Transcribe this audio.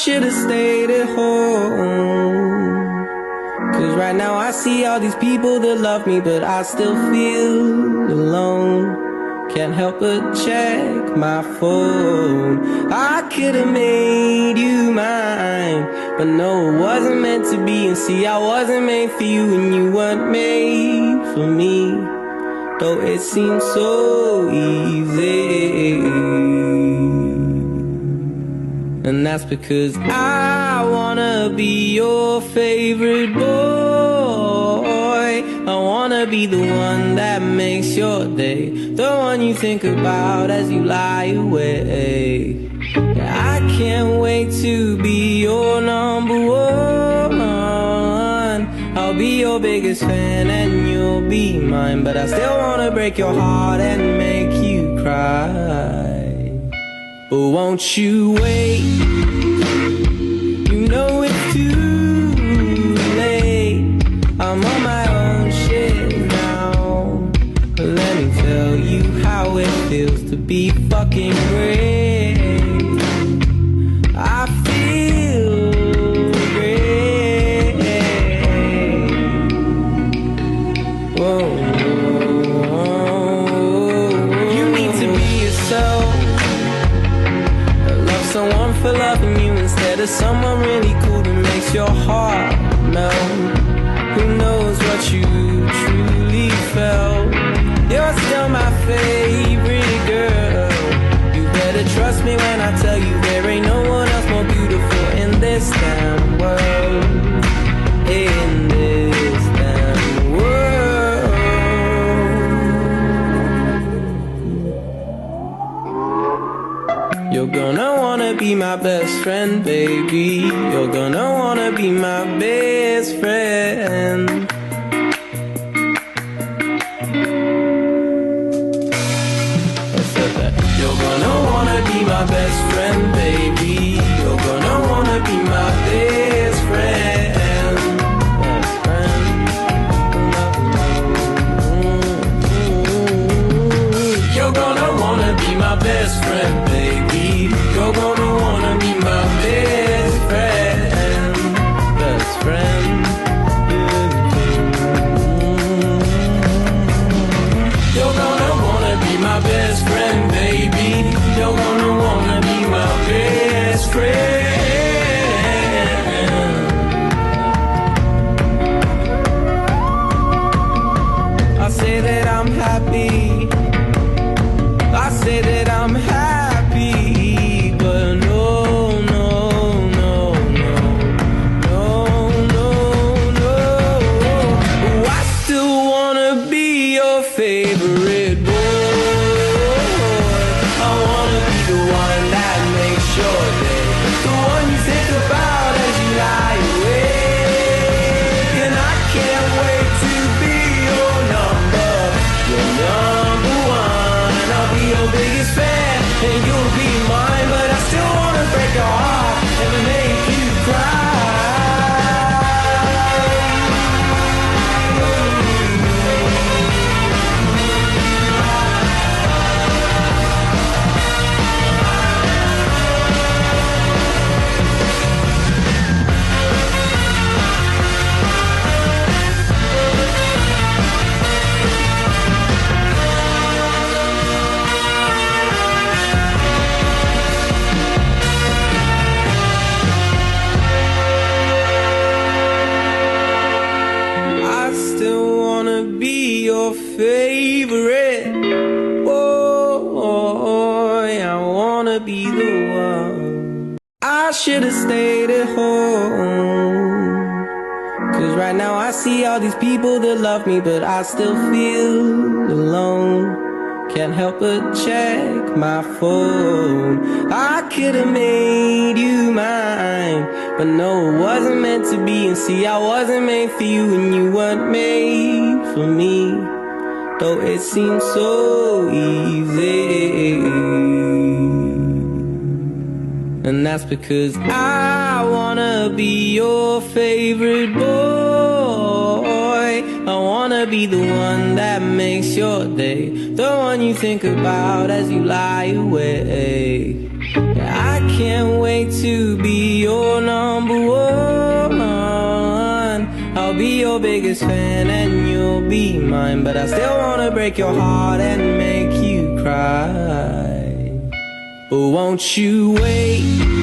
should've stayed at home. 'Cause right now I see all these people that love me, but I still feel alone. Can't help but check my phone. I could've made you mine, but no, it wasn't meant to be. And see, I wasn't made for you, and you weren't made for me. Though it seems so easy. And that's because I wanna be your favorite boy. I wanna be the one that makes your day, the one you think about as you lie awake. Yeah, I can't wait to be your number one. I'll be your biggest fan and you'll be mine, but I still wanna break your heart and make you cry. But won't you wait? You know it's too late. I'm on my own shit now. Let me tell you how it feels to be fucking great. I feel great. Whoa. You need to be yourself. Love someone for loving you instead of someone really cool that makes your heart melt. Who knows what you truly felt? You're still my favorite girl. You better trust me when I tell you there ain't no one else more beautiful in this damn world. In this damn world. You're gonna wanna be my best friend, baby. You're gonna wanna be my best friend. You're gonna wanna be my best friend, baby. You're gonna wanna be my best friend. Best friend. You're gonna wanna be my best friend, baby. You're gonna wanna be my best friend. Best friend. You're gonna wanna be my best friend, baby. You're gonna wanna be my best friend. I say that I'm happy. I say that I'm happy. But no, no, no, no. No, no, no. Oh, I still wanna be your favorite boy. I wanna be the one that makes your day, the one you think about as you lie awake. And I can't wait to be your number one. I'll be your biggest fan and you'll be mine, but I still wanna break your heart and make you cry. Favorite boy, I wanna be the one. I should've stayed at home. 'Cause right now I see all these people that love me, but I still feel alone. Can't help but check my phone. I could've made you mine, but no, it wasn't meant to be. And see, I wasn't made for you, and you weren't made for me. Though it seems so easy. And that's because I wanna be your favorite boy. I wanna wanna be the one that makes your day, the one you think about as you lie awake. I can't wait to be your number one. I'll be your biggest fan and you'll be mine, but I still wanna break your heart and make you cry. But won't you wait